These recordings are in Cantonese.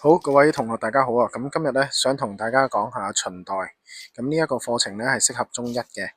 好，各位同學大家好啊！咁今日咧想同大家講下秦代，咁呢一個課程咧係適合中一嘅。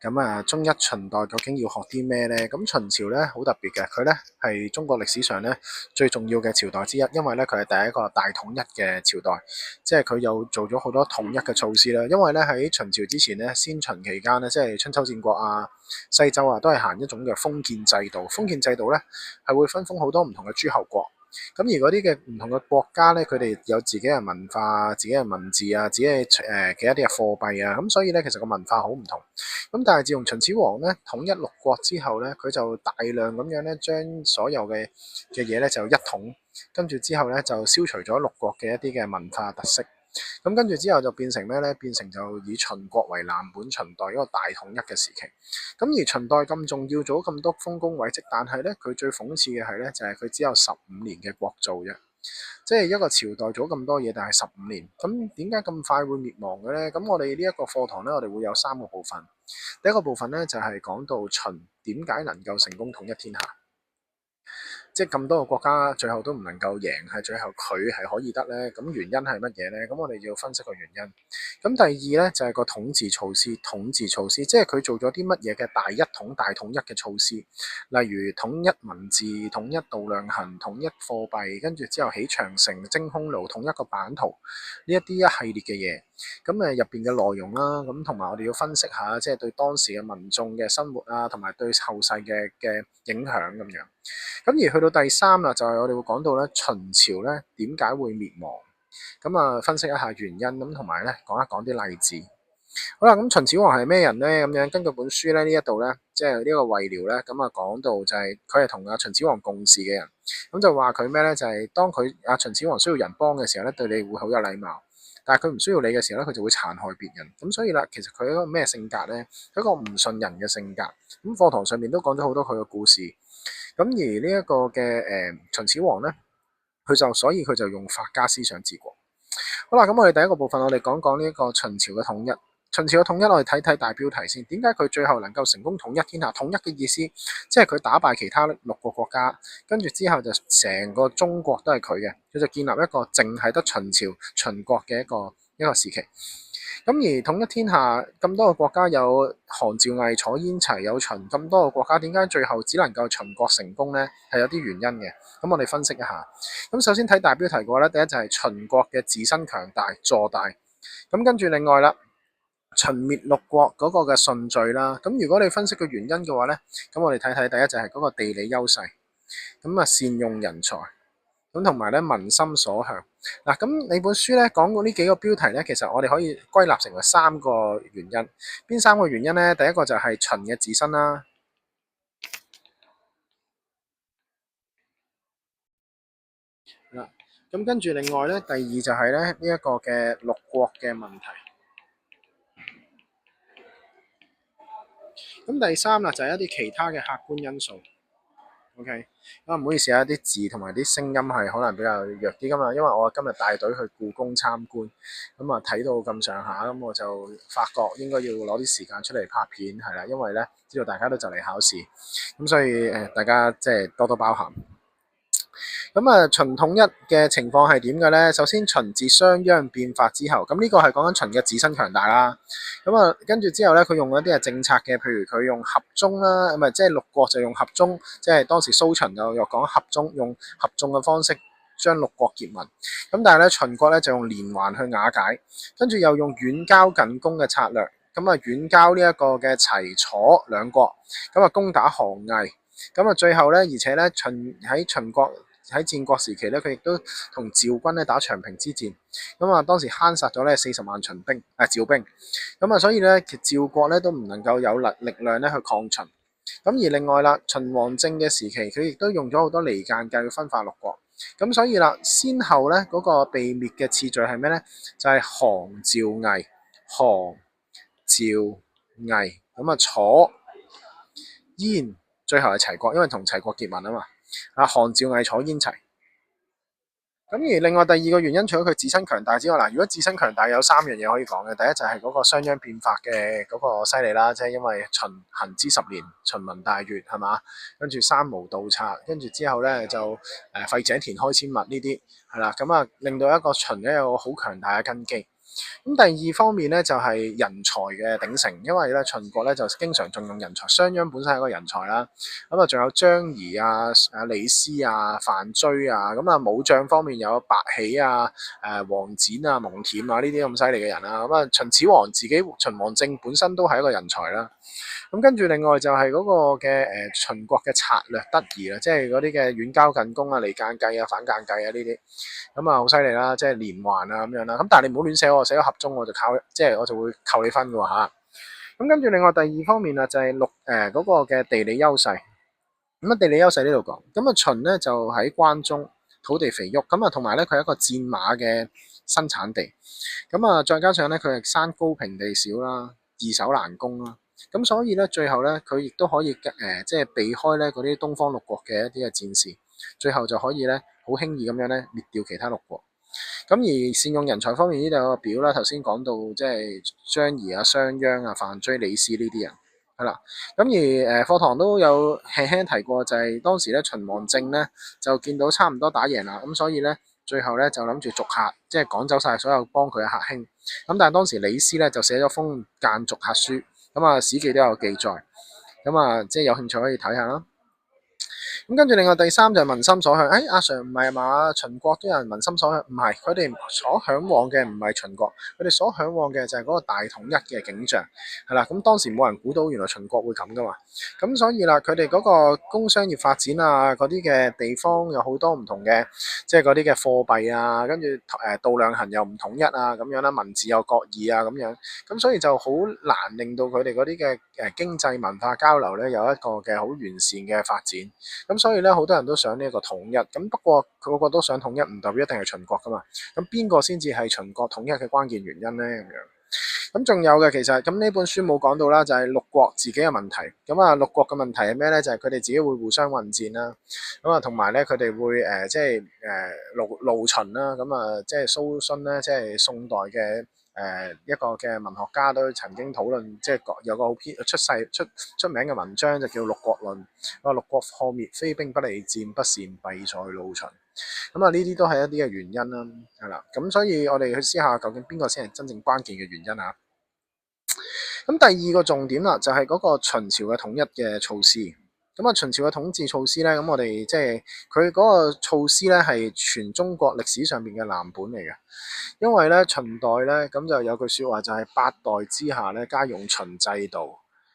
咁中一秦代究竟要學啲咩呢？咁秦朝咧好特別嘅，佢咧係中國歷史上咧最重要嘅朝代之一，因為咧佢係第一個大統一嘅朝代，即係佢有做咗好多統一嘅措施啦。因為咧喺秦朝之前咧，先秦期間咧，即係春秋戰國啊、西周啊，都係行一種嘅封建制度。封建制度咧係會分封好多唔同嘅諸侯國。咁而嗰啲嘅唔同嘅國家咧，佢哋有自己嘅文化、自己嘅文字啊、自己嘅其他啲嘅貨幣啊，咁所以咧其實個文化好唔同。咁但係自從秦始皇咧統一六國之後咧，佢就大量咁樣咧將所有嘅嘢咧就一統，跟住之後咧就消除咗六國嘅一啲嘅文化特色。咁跟住之後就變成咩咧？變成就以秦國為藍本，秦代一個大統一嘅時期。咁而秦代咁重要，做咗咁多豐功偉績，但係咧佢最諷刺嘅係咧，就係佢只有15年嘅國祚啫。即係一個朝代做咗咁多嘢，但係15年，咁點解咁快會滅亡嘅咧？咁我哋呢一個課堂咧，我哋會有3個部分。第一個部分咧就係講到秦點解能夠成功統一天下。即係咁多個國家最後都唔能夠贏，係最後佢係可以得呢？咁原因係乜嘢呢？咁我哋要分析個原因。咁第二呢，就係個統治措施，即係佢做咗啲乜嘢嘅大一統、大統一嘅措施，例如統一文字、統一度量衡、統一貨幣，跟住之後起長城、徵匈奴、統一個版圖，呢一啲一系列嘅嘢。咁入邊嘅內容啦，咁同埋我哋要分析下，即係對當時嘅民眾嘅生活啊，同埋對後世嘅影響咁樣。咁而去到第三啦，就係我哋會講到咧秦朝咧點解會滅亡，咁分析一下原因，咁同埋咧講一講啲例子。好啦，咁秦始皇係咩人咧？咁樣根據本書咧呢一度咧，即係呢個魏遼咧，咁講到就係佢係同阿秦始皇共事嘅人，咁就話佢咩咧？就係當佢阿秦始皇需要人幫嘅時候咧，對你會好有禮貌，但係佢唔需要你嘅時候咧，佢就會殘害別人。咁所以啦，其實佢係一個咩性格咧？一個唔信人嘅性格。咁課堂上面都講咗好多佢嘅故事。咁而呢一個嘅秦始皇咧，所以佢就用法家思想治國。好啦，咁我哋第一個部分，我哋講講呢一個秦朝嘅統一。秦朝嘅統一，我哋睇睇大標題先。點解佢最後能夠成功統一天下？統一嘅意思，即係佢打敗其他6個國家，跟住之後就成個中國都係佢嘅，佢就建立一個淨係得秦朝、秦國嘅一個時期。咁而統一天下咁多個國家，有韓趙魏楚燕齊有秦咁多個國家，點解最後只能夠秦國成功呢？係有啲原因嘅。咁我哋分析一下。咁首先睇大標題嘅話咧，第一就係秦國嘅自身強大坐大。咁跟住另外啦，秦滅六國嗰個嘅順序啦。咁如果你分析個原因嘅話咧，咁我哋睇睇第一就係嗰個地理優勢，咁善用人才。咁同埋咧民心所向嗱，咁你本書咧講過呢幾個標題咧，其實我哋可以歸納成為3個原因。邊3個原因咧？第一個就係秦嘅自身啦，嗱，咁跟住另外咧，第二就係咧呢一個嘅六國嘅問題。咁第三啦就係一啲其他嘅客觀因素。OK，唔好意思啊，啲字同埋啲聲音係可能比較弱啲噶嘛，因為我今日帶隊去故宮參觀，睇到咁上下，咁我就發覺應該要攞啲時間出嚟拍片，係啦，因為咧知道大家都就嚟考試，咁所以大家即係多多包涵。秦統一嘅情況係點嘅咧？首先秦自商鞅變法之後，咁呢個係講緊秦嘅自身強大啦。跟住之後咧，佢用一啲嘅政策嘅，譬如佢用合縱啦，即係六國就用合縱，即係當時蘇秦就又講合縱，用合縱嘅方式將六國結盟。咁但係咧秦國咧就用連環去瓦解，跟住又用遠交近攻嘅策略。遠交呢一個嘅齊楚兩國，攻打韓魏。最後咧，而且咧秦國喺戰國時期咧，佢亦都同趙軍咧打長平之戰。當時慳殺咗咧40萬秦兵趙兵。所以咧趙國咧都唔能夠有力量咧去抗秦。而另外啦，秦王政嘅時期，佢亦都用咗好多離間計去分化六國。所以啦，先後咧嗰個被滅嘅次序係咩咧？就係韓趙魏，韓趙魏。楚燕最後係齊國，因為同齊國結盟啊嘛。韓趙魏楚燕齊。咁而另外第二個原因，除咗佢自身強大之外，嗱，如果自身強大有三樣嘢可以講嘅，第一就係嗰個商鞅變法嘅嗰個犀利啦，即係因為秦行之10年，秦民大悅係嘛，跟住三無盜賊，跟住之後咧就廢井填開千物呢啲係啦，咁啊令到一個秦咧有個好強大嘅根基。咁第二方面咧就係人才嘅鼎盛，因為咧秦國咧就經常重用人才，商鞅本身係一個人才啦，咁啊仲有張儀啊、李斯啊、范雎啊，咁啊武將方面有白起啊、王翦啊、蒙恬啊呢啲咁犀利嘅人啦，咁啊秦始皇自己秦王政本身都係一個人才啦。咁跟住另外就係嗰個嘅秦國嘅策略得宜啦，即係嗰啲嘅遠交近攻啊、離間計啊、反間計啊呢啲，咁啊好犀利啦，即係連環啊咁樣啦。咁但係你唔好亂寫我，寫咗合中我就即係我就會扣你分嘅喎嚇。咁跟住另外第二方面啊，就係嗰個嘅地理優勢。咁啊地理優勢呢度講，咁啊秦咧就喺關中，土地肥沃，咁啊同埋咧佢係一個戰馬嘅生產地，咁啊再加上咧佢係山高平地少啦，易守難攻啦。咁所以咧，最後咧，佢亦都可以即係避開咧嗰啲東方六國嘅一啲嘅戰事，最後就可以咧好輕易咁樣咧滅掉其他六國。咁而善用人才方面呢度有個表啦，頭先講到即係張儀啊、商鞅啊、范雎、李斯呢啲人係啦。咁而課堂都有輕輕提過，就係當時咧秦王政咧就見到差唔多打贏啦，咁所以咧最後咧就諗住逐客，即係趕走晒所有幫佢嘅客卿。咁但係當時李斯咧就寫咗封諫逐客書。咁啊，史記都有記載，咁啊，即係有興趣可以睇下啦。咁跟住另外第三就係民心所向，阿 Sir 唔係嘛？秦國都有人民心所向，唔係，佢哋所嚮往嘅唔係秦國，佢哋所嚮往嘅就係嗰個大統一嘅景象，係啦。咁當時冇人估到原來秦國會咁噶嘛，咁所以啦，佢哋嗰個工商業發展啊，嗰啲嘅地方有好多唔同嘅，即係嗰啲嘅貨幣啊，跟住度量衡又唔統一啊，咁樣啦，文字又各異啊，咁樣，咁所以就好難令到佢哋嗰啲嘅經濟文化交流咧有一個嘅好完善嘅發展。咁所以咧，好多人都想呢一個統一。咁不過個個都想統一，唔代表一定係秦國噶嘛。咁邊個先至係秦國統一嘅關鍵原因咧？咁樣咁仲有嘅，其實咁呢本書冇講到啦，就係六國自己嘅問題。咁啊，六國嘅問題係咩咧？就係佢哋自己會互相混戰啦。咁啊，同埋咧，佢哋會即係盧循啦。咁啊，即係蘇洵咧，即係宋代嘅。一個嘅文學家都曾經討論，即係有個好出名嘅文章就叫《六國論》。話六國破滅，非兵不利戰，不善弊在盧循。咁啊，呢啲都係一啲嘅原因啦，係啦。咁所以我哋去思考究竟邊個先係真正關鍵嘅原因啊？咁第二個重點啦，就係嗰個秦朝嘅統一嘅措施。咁啊，秦朝嘅統治措施咧，咁我哋即係佢嗰個措施咧，係全中國歷史上邊嘅藍本嚟嘅。因為咧秦代咧，咁就有句説話就係八代之下咧，皆用秦制度。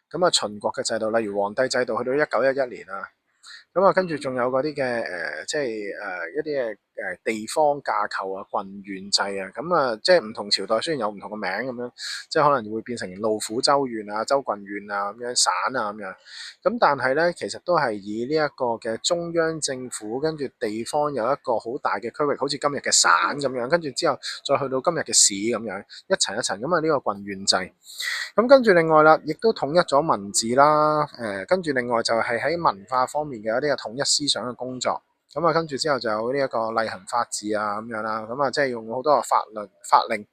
咁啊，秦國嘅制度，例如皇帝制度，去到1911年啊。咁啊，跟住仲有嗰啲嘅即係一啲嘅地方架構啊、郡縣制啊，咁啊，即係唔同朝代雖然有唔同嘅名咁樣，即係可能會變成路府州縣啊、州郡縣啊咁樣、省啊咁樣。咁但係咧，其實都係以呢一個嘅中央政府跟住地方有一個好大嘅區域，好似今日嘅省咁樣，跟住之後再去到今日嘅市咁樣，一層一層咁啊，呢個郡縣制。咁跟住另外啦，亦都統一咗文字啦，跟住另外就係喺文化方面嘅一啲嘅統一思想嘅工作。咁啊，跟住之後就有呢一個厲行法治啊咁樣啦，咁啊即係用好多個法令，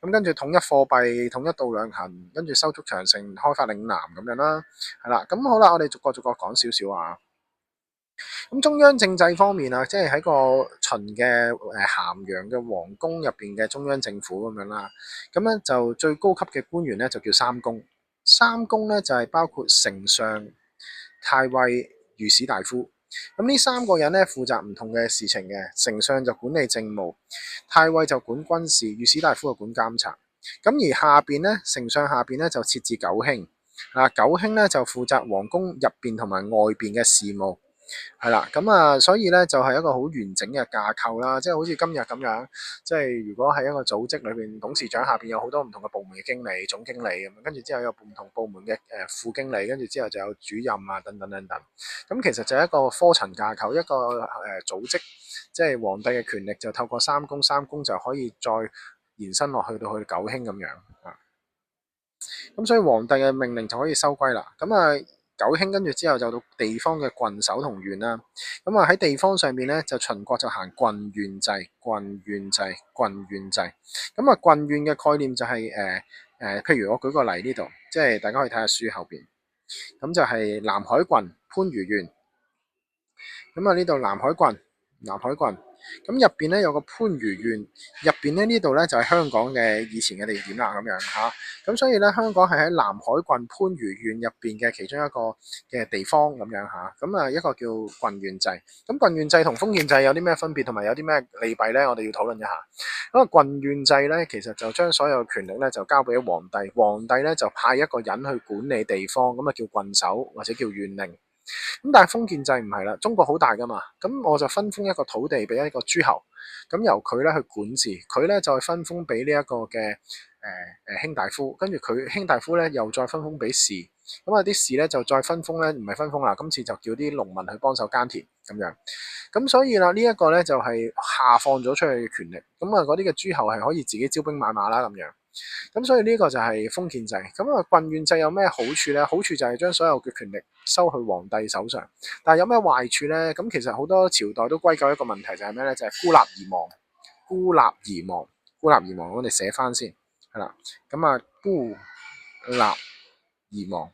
咁跟住統一貨幣、統一度量衡，跟住收築長城、開發嶺南咁樣啦，係啦。咁好啦，我哋逐個講少少啊。咁中央政制方面啊，即係喺個秦嘅咸陽嘅皇宮入邊嘅中央政府咁樣啦。咁咧就最高級嘅官員咧就叫三公。三公咧就係包括丞相、太尉、御史大夫。咁呢三個人咧負責唔同嘅事情嘅。丞相就管理政務，太尉就管軍事，御史大夫就管監察。咁而下邊咧，丞相下邊咧就設置九卿。九卿咧就負責皇宮入邊同埋外邊嘅事務。係啦，咁啊，所以咧就係一個好完整嘅架構啦，即係好似今日咁樣，即係如果喺一個組織裏邊，董事長下邊有好多唔同嘅部門嘅經理、總經理咁，跟住之後有唔同部門嘅副經理，跟住之後就有主任啊等等等等，咁其實就係一個科層架構，一個組織，即係皇帝嘅權力就透過三公，三公就可以再延伸落去到九卿咁樣啊，咁所以皇帝嘅命令就可以收歸啦，咁啊。九卿，跟住之後就到地方嘅郡守同縣啦。咁啊喺地方上面咧，就秦國就行郡縣制、郡縣制、郡縣制。咁啊郡縣嘅概念就係譬如我舉個例呢度，即係大家可以睇下書後邊。咁就係南海郡番禺縣。咁啊呢度南海郡，南海郡，咁入邊咧有個番禺縣，入邊咧呢度咧就係香港嘅以前嘅地點啦，咁樣嚇。咁所以咧香港係喺南海郡番禺縣入邊嘅其中一個嘅地方咁樣嚇。咁啊一個叫郡縣制。咁郡縣制同封建制有啲咩分別，同埋有啲咩利弊咧？我哋要討論一下。咁啊郡縣制咧，其實就將所有權力咧就交俾皇帝，皇帝咧就派一個人去管理地方，咁啊叫郡守或者叫縣令。咁但係封建制唔係啦，中國好大噶嘛，咁我就分封一個土地俾一個諸侯，咁由佢咧去管治，佢咧再分封俾呢一個嘅卿大夫，跟住佢卿大夫咧又再分封俾士，咁啊啲士咧就再分封咧，唔係分封啦，今次就叫啲農民去幫手耕田咁樣，咁所以啦呢一個咧就係下放咗出去嘅權力，咁啊嗰啲嘅諸侯係可以自己招兵買馬啦咁樣。咁所以呢個就係封建制。咁啊郡縣制有咩好處呢？好處就係將所有嘅權力收去皇帝手上。但係有咩壞處呢？咁其實好多朝代都歸咎一個問題，就係咩呢？就係孤立而亡，孤立而亡，孤立而亡。我哋寫翻先，係啦。咁啊孤立而亡。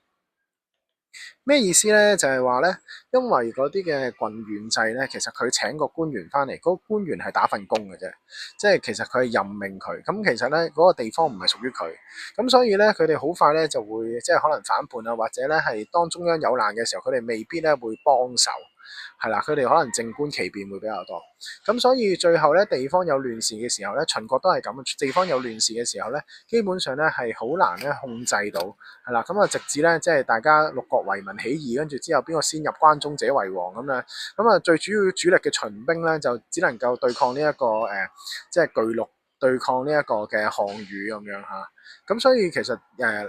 咩意思咧？就係話咧，因為嗰啲嘅郡縣制咧，其實佢請個官員翻嚟，嗰個官員係打份工嘅啫，即係其實佢係任命佢。咁其實咧，嗰個地方唔係屬於佢，咁所以咧，佢哋好快咧就會即係可能反叛啊，或者咧係當中央有難嘅時候，佢哋未必咧會幫手。係啦，佢哋可能靜觀其變會比較多，咁所以最後咧地方有亂事嘅時候咧，秦國都係咁，地方有亂事嘅時候咧，基本上咧係好難咧控制到，係啦，咁啊直至咧即係大家六國為民起義，跟住之後邊個先入關中者為王咁樣，咁啊最主要主力嘅秦兵咧就只能夠對抗呢、這、一個即係巨鹿，對抗呢一個嘅項羽咁樣嚇。咁所以其實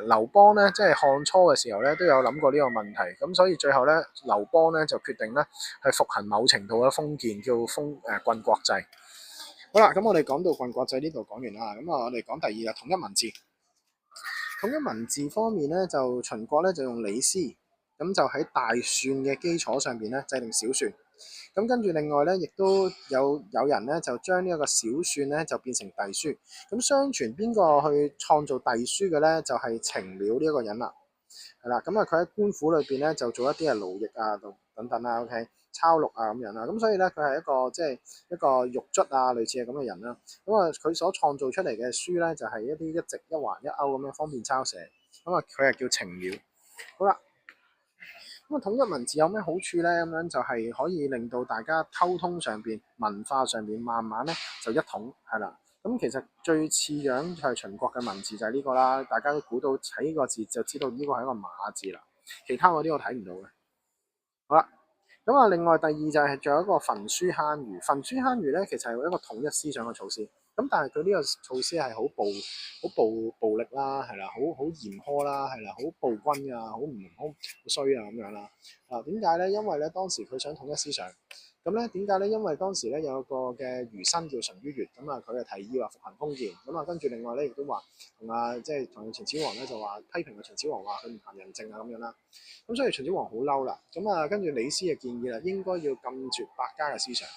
劉邦咧，即係漢初嘅時候咧，都有諗過呢個問題。咁所以最後咧，劉邦咧就決定咧係復行某程度嘅封建，叫郡國制。好啦，咁我哋講到郡國制呢度講完啦。咁啊，我哋講第二個統一文字。統一文字方面咧，就秦國咧就用李斯，咁就喺大篆嘅基礎上邊咧制定小篆。咁跟住另外咧，亦都有人咧就將呢一個小篆咧就變成隸書。咁相傳邊個去創造隸書嘅咧，就係程邈呢一個人啦。係啦，咁啊佢喺官府裏邊咧就做一啲勞役啊等等啦，OK，抄錄啊咁樣啦。咁所以咧佢係一個即係一個獄卒啊類似係咁嘅人啦。咁啊佢所創造出嚟嘅書咧就係一啲一直一橫一勾咁樣方便抄寫。咁啊佢係叫程邈。好啦。咁啊，統一文字有咩好處咧？咁樣就係可以令到大家溝通上邊、文化上邊慢慢咧就一統，係啦。咁其實最似樣就係秦國嘅文字就係呢個啦，大家都估到睇呢個字就知道呢個係一個馬字啦。其他嗰啲我睇唔到嘅。好啦。咁啊，另外第二就係仲有一個焚書坑儒。焚書坑儒咧，其實係一個統一思想嘅措施。咁但係佢呢個措施係好暴力啦，係啦，好嚴苛啦，係啦，好暴君啊，好衰啊咁樣啦。啊，點解咧？因為咧當時佢想統一思想。咁咧點解咧？因為當時咧有個嘅儒生叫淳于越，咁啊佢就提議話復行封建。咁啊跟住另外咧亦都話同秦始皇咧就話批評個秦始皇話佢唔行仁政啊咁樣啦。咁所以秦始皇好嬲啦，咁啊跟住李斯嘅建議啦，應該要禁絕百家嘅思想，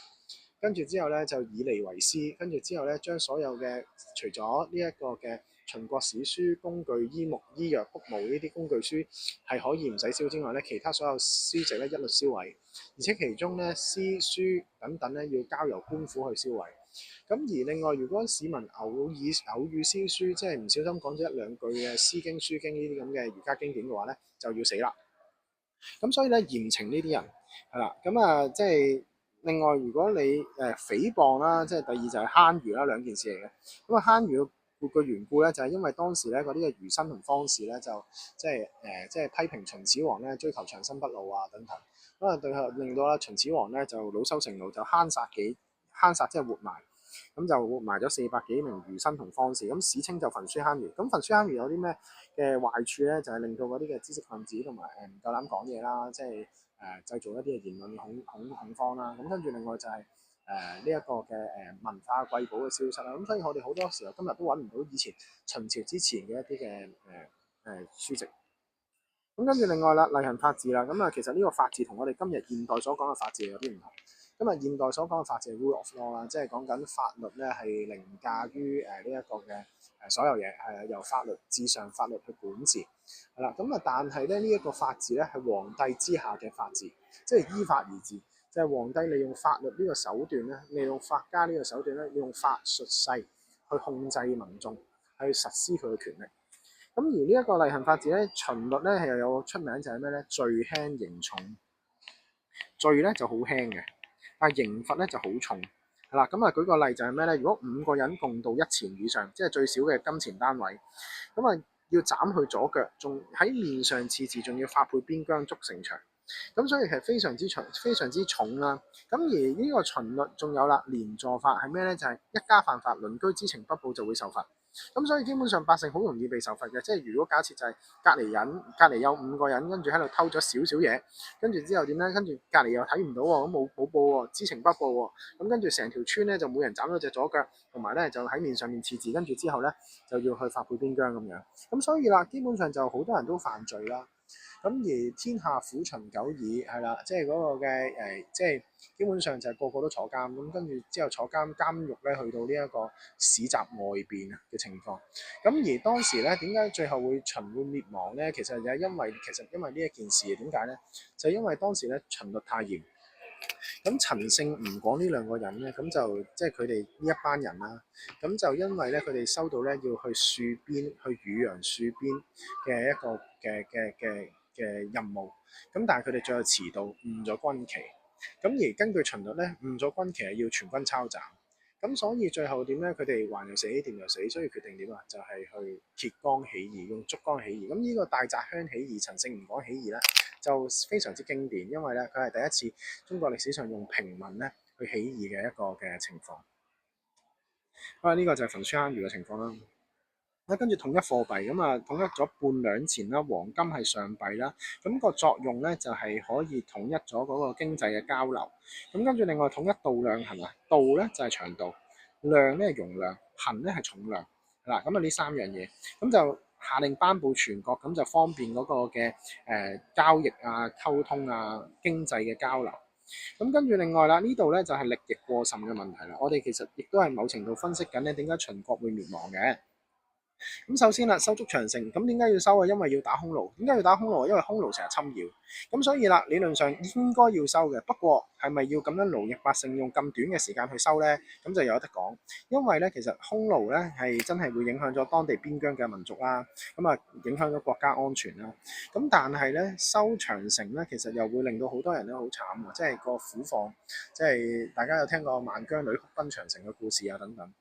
跟住之後咧就以吏為師，跟住之後咧將所有嘅除咗呢一個嘅秦國史書、工具、醫木、醫藥、卜墓呢啲工具書係可以唔使燒之外咧，其他所有書籍咧一律燒毀，而且其中咧詩書等等咧要交由官府去燒毀。咁而另外，如果市民偶遇詩書，即係唔小心講咗一兩句嘅《詩經》《書經》呢啲咁嘅儒家經典嘅話咧，就要死啦。咁所以咧嚴懲呢啲人係啦，咁啊即係另外，如果你誹謗啦，即係第二就係坑儒啦，兩件事嚟嘅。咁啊坑儒個緣故咧，就係因為當時咧嗰啲嘅儒生同方士咧，就即係批評秦始皇咧追求長生不老啊等等，咁啊對令到啦秦始皇咧就惱羞成怒，就坑殺即係活埋。咁就活埋咗400幾名儒生同方士，咁史稱就焚書坑儒。咁焚書坑儒有啲咩嘅壞處咧？就係令到嗰啲嘅知識分子同埋唔夠膽講嘢啦，即係製造一啲嘅言論恐慌啦。咁跟住另外就係呢一個嘅文化瑰寶嘅消失啦。咁所以我哋好多時候今日都揾唔到以前秦朝之前嘅一啲嘅書籍。咁跟住另外啦，厲行法治啦，咁啊其實呢個法治同我哋今日現代所講嘅法治有啲唔同。今日現代所講嘅法治係 rule of law 啦，即係講緊法律咧係凌駕於呢一個嘅所有嘢，係由法律至上，法律去管治係啦。咁啊，但係咧呢一個法治咧係皇帝之下嘅法治，即係依法而治，就係皇帝利用法律呢個手段咧，利用法家呢個手段咧，利用法術勢去控制民眾，去實施佢嘅權力。咁而呢一個厲行法治咧，秦律咧係又有出名就係咩咧？罪輕刑重，罪咧就好輕嘅，但係刑罰咧就好重，係啦。咁啊舉個例就係咩咧？如果5個人共度1錢以上，即係最少嘅金錢單位，咁啊要斬去左腳，仲喺面上刺字，仲要發配邊疆築城牆。咁所以其實非常之重，非常之重啦。咁而呢個秦律仲有啦，連坐法係咩咧？就係一家犯法，鄰居知情不報就會受罰。咁所以基本上百姓好容易被受罰嘅，即係如果假設就係隔離有5個人，跟住喺度偷咗少少嘢，跟住之後點咧？跟住隔離又睇唔到喎，咁冇報喎，知情不報喎，咁跟住成條村咧就每人斬咗隻左腳，同埋咧就喺面上面刺字，跟住之後咧就要去發配邊疆咁樣。咁所以啦，基本上就好多人都犯罪啦。咁而天下苦秦久矣係啦，即係嗰個嘅即係基本上就係個個都坐監，咁跟住之後坐監獄咧，去到呢一個市集外邊嘅情況。咁而當時咧點解最後會秦會滅亡咧？其實就係因為呢一件事點解咧？就係因為當時咧秦律太嚴，咁陳勝吳廣呢兩個人咧，咁就即係佢哋呢一班人啦，咁就因為咧佢哋收到咧要去戍邊，去汝陽戍邊嘅一個嘅任務，咁但係佢哋最後遲到誤咗軍旗，咁而根據秦律咧誤咗軍旗係要全軍抄斬，咁所以最後點咧？佢哋還又死，掂又死，所以決定點啊？就係去揭竿起義，用竹竿起義。咁呢個大澤鄉起義、陳勝吳廣起義咧，就非常之經典，因為咧佢係第一次中國歷史上用平民咧去起義嘅一個嘅情況。呢個就係焚書坑儒嘅情況啦。跟住統一貨幣咁啊，統一咗半兩錢啦，黃金係上幣啦。咁個作用咧就係可以統一咗嗰個經濟嘅交流。咁跟住另外統一度量衡啊，度咧就係長度，量咧係容量，衡咧係重量。嗱，咁啊呢3樣嘢，咁就下令頒布全國，咁就方便嗰個嘅交易啊、溝通啊、經濟嘅交流。咁跟住另外啦，呢度咧就係力役過甚嘅問題啦。我哋其實亦都係某程度分析緊咧，點解秦國會滅亡嘅。咁首先啦，收足長城，咁點解要收啊？因為要打匈奴。點解要打匈奴？因為匈奴成日侵擾。咁所以啦，理論上應該要收嘅。不過係咪要咁樣勞役百姓用咁短嘅時間去收呢？咁就有得講。因為咧，其實匈奴咧係真係會影響咗當地邊疆嘅民族啦，咁啊影響咗國家安全啦。咁但係咧收長城咧，其實又會令到好多人咧好慘喎，即係個苦況，即係大家有聽過萬姜女哭奔長城嘅故事啊等等。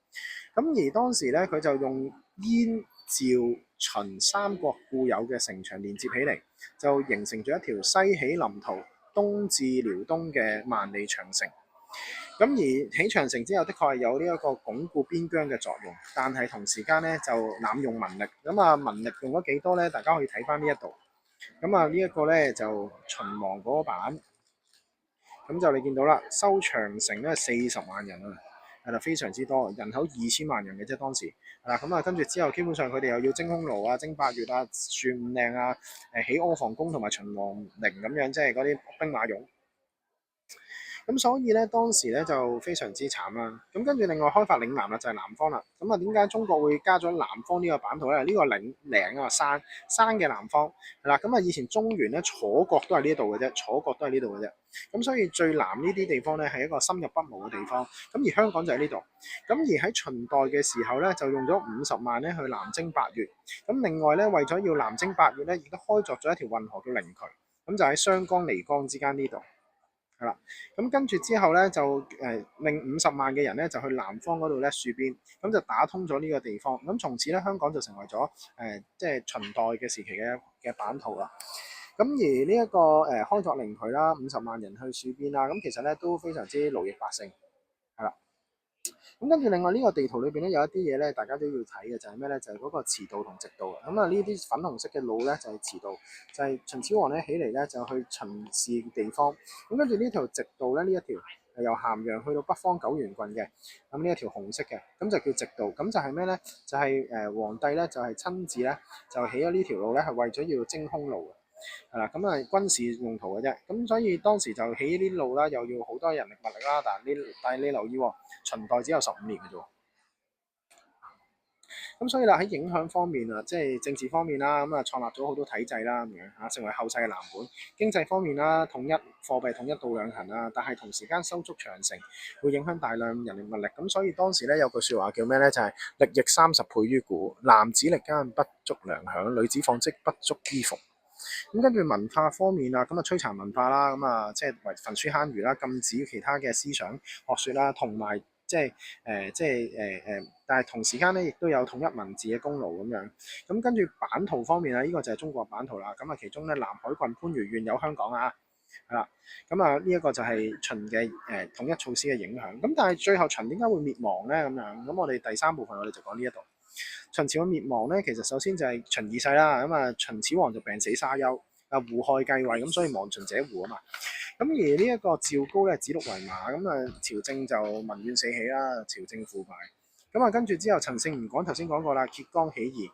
咁而當時咧，佢就用燕、趙、秦3國固有嘅城牆連接起嚟，就形成咗一條西起臨洮、東至遼東嘅萬里長城。咁而起長城之後，的確係有呢一個鞏固邊疆嘅作用，但係同時間咧就濫用民力。咁啊，民力用咗幾多咧？大家可以睇翻呢一度。咁啊，呢一個咧就秦亡嗰版，咁就你見到啦，收長城咧40萬人啊！係啦，非常之多，人口2000萬人嘅啫當時。係啦，咁啊跟住之後，基本上佢哋又要征匈奴啊、征八月啊、樹五嶺啊、起阿房宮同埋秦王陵咁樣，即係嗰啲兵馬俑。咁所以咧，當時咧就非常之慘啦。咁跟住另外開發嶺南啦，就係南方啦。咁啊，點解中國會加咗南方呢個版圖咧？呢個嶺啊，山嘅南方係啦。咁啊，以前中原咧，楚國都係呢度嘅啫，楚國都係呢度嘅啫。咁所以最南呢啲地方咧，係一個深入不毛嘅地方。咁而香港就喺呢度。咁而喺秦代嘅時候咧，就用咗50萬咧去南征八越。咁另外咧，為咗要南征八越咧，亦都開鑿咗一條運河叫靈渠。咁就喺湘江、漓江之間呢度。係啦，咁跟住之後咧就令50萬嘅人咧就去南方嗰度咧戍邊，咁就打通咗呢個地方。咁從此咧香港就成為咗即係秦代嘅時期嘅版圖啦。咁而呢一個開鑿靈渠啦，50萬人去戍邊啦，咁其實咧都非常之勞役百姓，係啦。咁跟住另外呢個地圖裏邊咧有一啲嘢咧，大家都要睇嘅就係咩咧？就係嗰個馳道同直道。咁啊呢啲粉紅色嘅路咧就係馳道，就係秦始皇咧起嚟咧就去巡視地方。咁跟住呢條直道咧，呢一條係由咸陽去到北方九原郡嘅。咁呢一條紅色嘅，咁就叫直道。咁就係咩咧？就係皇帝咧就係親自咧就起咗呢條路咧，係為咗要征匈奴嘅。係啦，咁啊軍事用途嘅啫。咁所以當時就起呢啲路啦，又要好多人力物力啦。但係你留意喎，秦代只有15年嘅啫。咁所以啦，喺影響方面啊，即係政治方面啦，咁啊創立咗好多體制啦，咁樣嚇成為後世嘅藍本。經濟方面啦，統一貨幣統一度量衡啦，但係同時間收縮長城，會影響大量人力物力。咁所以當時咧有句説話叫咩咧？就係、力役30倍於古，男子力耕不足糧饗，女子紡織不足衣服。咁跟住文化方面啊，咁啊摧殘文化啦，咁啊即係為焚書坑儒啦，禁止其他嘅思想學説啦，同埋但係同時間咧，亦都有統一文字嘅功勞咁樣。咁跟住版圖方面啊，呢、個就係中國版圖啦。咁啊，其中咧南海郡番禺縣有香港啊，係啦。咁啊，呢一個就係秦嘅統一措施嘅影響。咁但係最後秦點解會滅亡咧？咁樣咁我哋第三部分我哋就講呢一度。秦朝嘅滅亡咧，其實首先就係秦二世啦。咁啊，秦始皇就病死沙丘，啊胡亥繼位，咁所以亡秦者胡啊嘛。咁而呢一個趙高咧指鹿為馬，咁啊朝政就民怨四起啦，朝政腐敗。咁啊跟住之後陳勝吳廣頭先講過啦，揭竿起義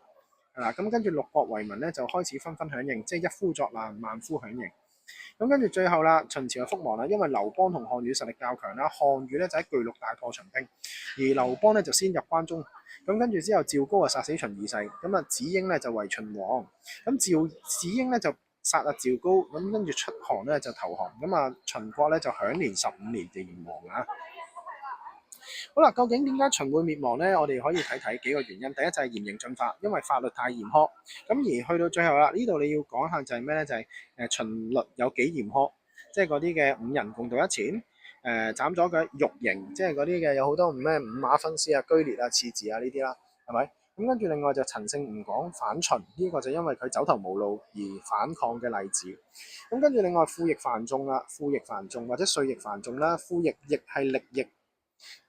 係啦。咁跟住六國為民咧就開始紛紛響應，即係一夫作難，萬夫響應。咁跟住最後啦，秦朝就覆亡啦，因為劉邦同項羽實力較強啦，項羽咧就喺巨鹿大破秦兵，而劉邦咧就先入關中。咁跟住之後，趙高啊殺死秦二世，咁啊子嬰咧就為秦王，咁子嬰咧就殺阿趙高，咁跟住出降咧就投降，咁啊秦國咧就享年15年就滅亡啊。好啦，究竟點解秦會滅亡咧？我哋可以睇睇幾個原因。第一就係嚴刑峻法，因為法律太嚴苛。咁而去到最後啦，呢度你要講下就係咩咧？就係秦律有幾嚴苛，即係嗰啲嘅五人共度一錢，斬咗佢肉刑，即係嗰啲嘅有好多咩五馬分屍啊、居裂啊、刺字啊呢啲啦，係咪？咁跟住另外就陳勝吳廣反秦，呢個就因為佢走投無路而反抗嘅例子。咁跟住另外賦役繁重啦，賦役繁重或者稅役繁重啦，賦役亦係力役。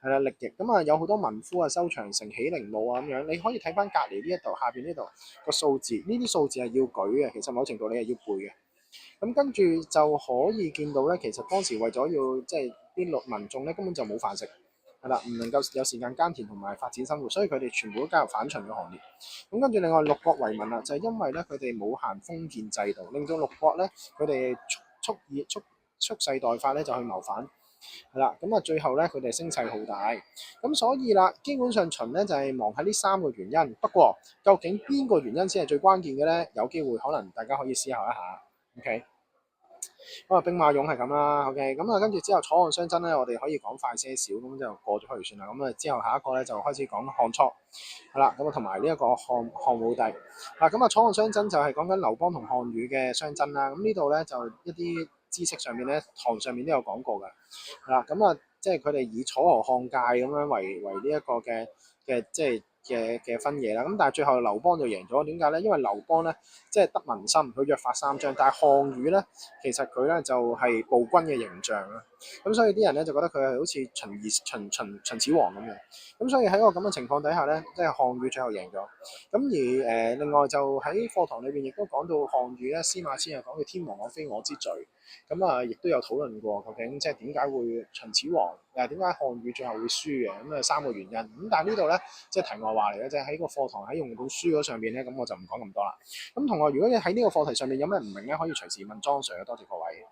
係啦，力役咁啊，有好多民夫啊，修長城、起陵墓啊咁樣，你可以睇翻隔離呢一度、下邊呢度個數字，呢啲數字係要舉嘅，其實某程度你係要背嘅。咁跟住就可以見到咧，其實當時為咗要即係啲民眾咧根本就冇飯食，係啦，唔能夠有時間耕田同埋發展生活，所以佢哋全部都加入反秦嘅行列。咁跟住另外六國為民啦，就係因為咧佢哋冇行封建制度，令到六國咧佢哋蓄勢待發咧就去謀反。係啦，咁啊最後咧佢哋聲勢浩大，咁所以啦，基本上秦咧就係亡喺呢三個原因。不過究竟邊個原因先係最關鍵嘅咧？有機會可能大家可以思考一下。OK，咁啊兵馬俑係咁啦。OK，咁啊跟住之後楚漢相爭咧，我哋可以講快些少，咁就過咗去算啦。咁啊之後下一個咧就開始講漢初，係啦，咁啊同埋呢一個漢武帝。嗱咁啊楚漢相爭就係講緊劉邦同項羽嘅相爭啦。咁呢度咧就一啲知識上面咧，堂上面都有講過嘅。係啦，咁啊，即係佢哋以楚河漢界咁樣為呢一個嘅即係嘅分野啦。咁但係最後劉邦就贏咗，點解咧？因為劉邦咧即係得民心，佢約法三章，但係項羽咧其實佢咧就係暴君嘅形象啦。咁所以啲人咧就覺得佢係好似秦始皇咁樣。咁所以喺個咁嘅情況底下咧，即係項羽最後贏咗。咁而另外就喺課堂裏邊亦都講到項羽咧，司馬遷又講佢天亡我非我之罪。咁啊，亦都有討論過究竟即係點解會秦始皇點解項羽最後會輸嘅？咁啊三個原因。咁但係呢度咧即係題外話嚟嘅啫，喺個課堂喺用本書嗰上邊咧，咁我就唔講咁多啦。咁同學，如果你喺呢個課題上面有咩唔明咧，可以隨時問莊 Sir，多謝各位。